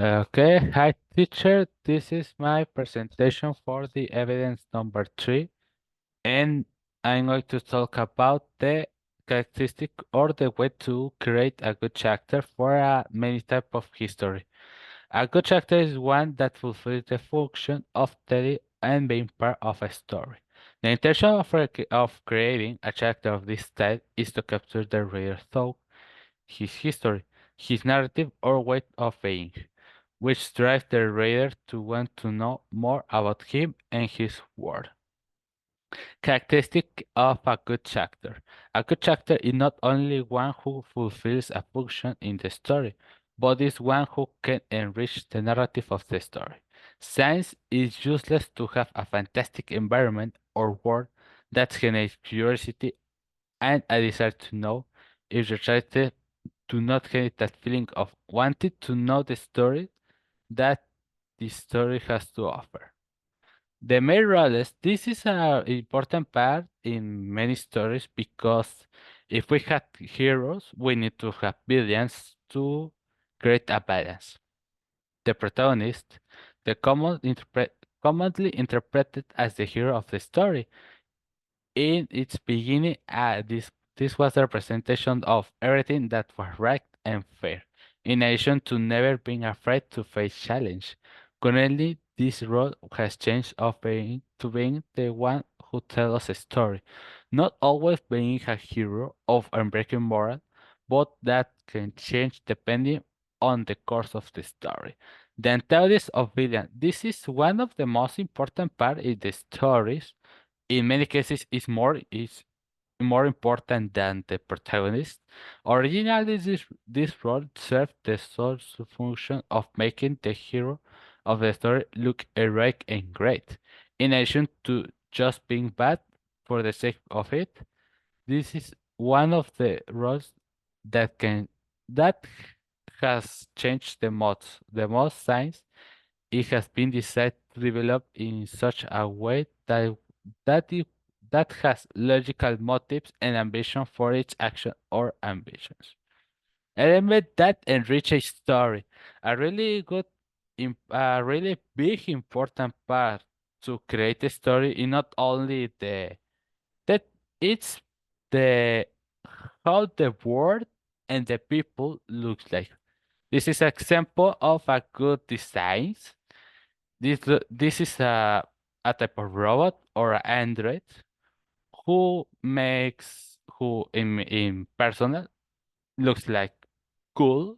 Okay, hi teacher. This is my presentation for the evidence number 3, and I'm going to talk about the characteristic or the way to create a good chapter for a many type of history. A good chapter is one that fulfills the function of telling and being part of a story. The intention of creating a chapter of this type is to capture the reader's thought, his history, his narrative, or way of being, which drives the reader to want to know more about him and his world. Characteristic of a good chapter. A good chapter is not only one who fulfills a function in the story, but is one who can enrich the narrative of the story. Science is useless to have a fantastic environment or world that generates curiosity and a desire to know if the writer do not get that feeling of wanting to know the story that the story has to offer. The main roles, this is an important part in many stories because if we have heroes, we need to have villains to create a balance. The protagonist, the commonly interpreted as the hero of the story, in its beginning, this was a representation of everything that was right and fair, in addition to never being afraid to face challenge. Currently, this role has changed of being to being the one who tells a story, not always being a hero of unbreaking moral, but that can change depending on the course of the story. The antagonist of villain. This is one of the most important part in the stories. In many cases is more important than the protagonist. Originally, this role served the sole function of making the hero of the story look heroic and great. In addition to just being bad for the sake of it, this is one of the roles that can that has changed the most since it has been decided to develop in such a way that it, that has logical motives and ambition for each action or ambitions. Element that enrich a story. A really good, a really big important part to create a story is not only that it's the how the world and the people looks like. This is an example of a good design. This is a type of robot or an android who in personal looks like cool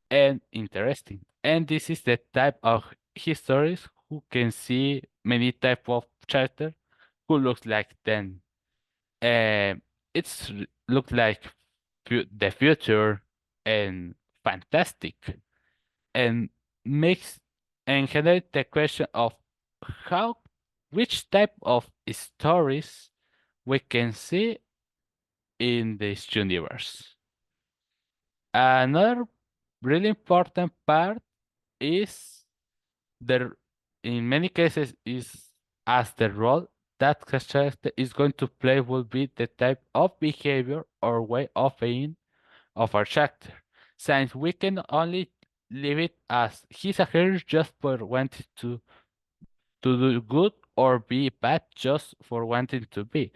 and interesting. And this is the type of histories who can see many type of character who looks like them. It's look like the future and fantastic and makes and generate the question of how which type of stories we can see in this universe. Another really important part is the in many cases is as the role that the character is going to play will be the type of behavior or way of being of our character. Since we can only leave it as he's a hero just for wanting to do good or be bad just for wanting to be.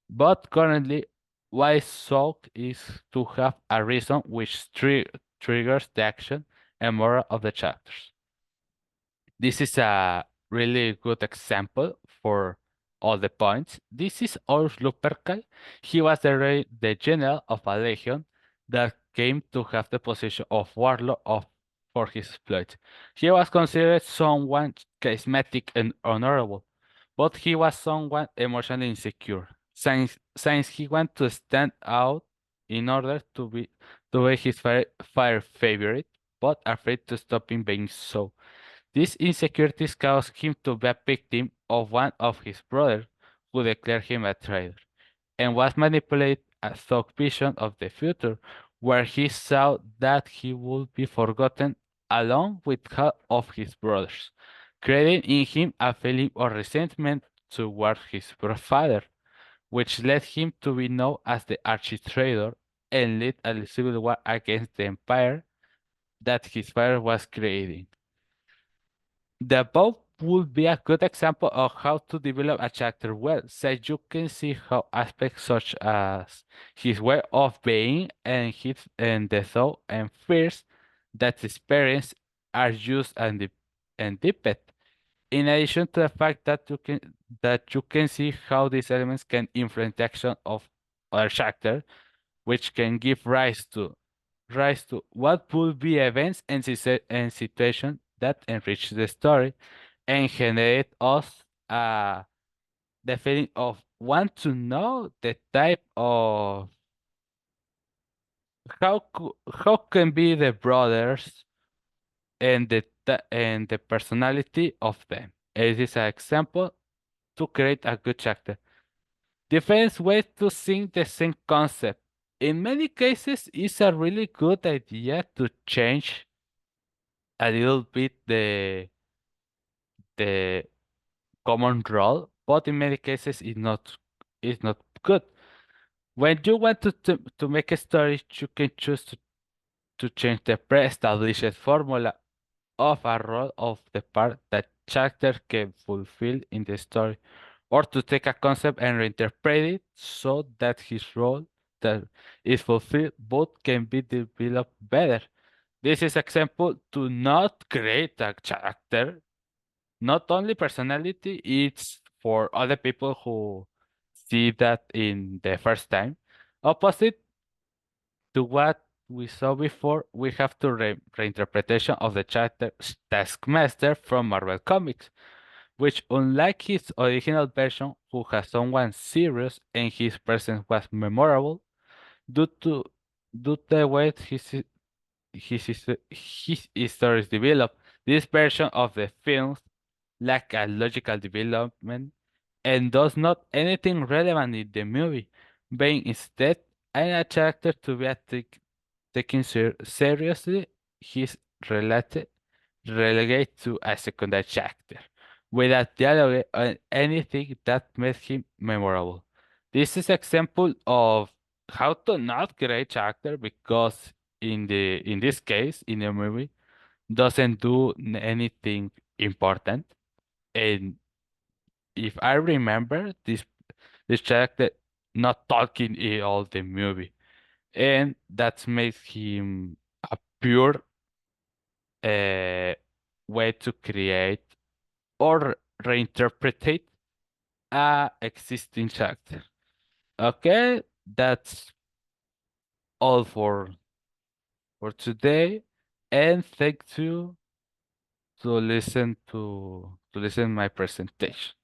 But currently, why soak is to have a reason which triggers the action and moral of the chapters. This is a really good example for all the points. This is Urs Lupercal. He was the general of a legion that came to have the position of warlord for his exploits. He was considered someone charismatic and honorable, but he was someone emotionally insecure. Since he wanted to stand out in order to be his fire favorite, but afraid to stop him being so. These insecurities caused him to be a victim of one of his brothers, who declared him a traitor, and was manipulated a thought vision of the future, where he saw that he would be forgotten along with half of his brothers, creating in him a feeling of resentment toward his father, which led him to be known as the arch-traitor and lead a civil war against the empire that his father was creating. The above would be a good example of how to develop a character well, so you can see how aspects such as his way of being and the thought and fears that experience are used and deepened. In addition to the fact that you can see how these elements can influence the action of other character, which can give rise to what would be events and situations that enrich the story and generate us the feeling of want to know the type of how can be the brothers and and the personality of them. It is an example to create a good chapter. Different ways to think the same concept. In many cases, it's a really good idea to change a little bit the common role, but in many cases, it's not good. When you want to make a story, you can choose to change the pre-established formula of a role of the part that character can fulfill in the story, or to take a concept and reinterpret it so that his role that is fulfilled both can be developed better. This is example to not create a character, not only personality, it's for other people who see that in the first time. Opposite to what we saw before, we have to reinterpretation of the character Taskmaster from Marvel Comics, which unlike his original version, who has someone serious and his presence was memorable, due to due to the way his stories develop, this version of the films lack a logical development and does not anything relevant in the movie, being instead a character to be taken seriously, he's related relegated to a secondary character, without dialogue or anything that made him memorable. This is example of how to not create character because in this case in the movie doesn't do anything important. And if I remember this character not talking in all the movie, and that makes him a pure uh, way to create or reinterpret a existing character. Okay, that's all for today, and thank you to listen my presentation.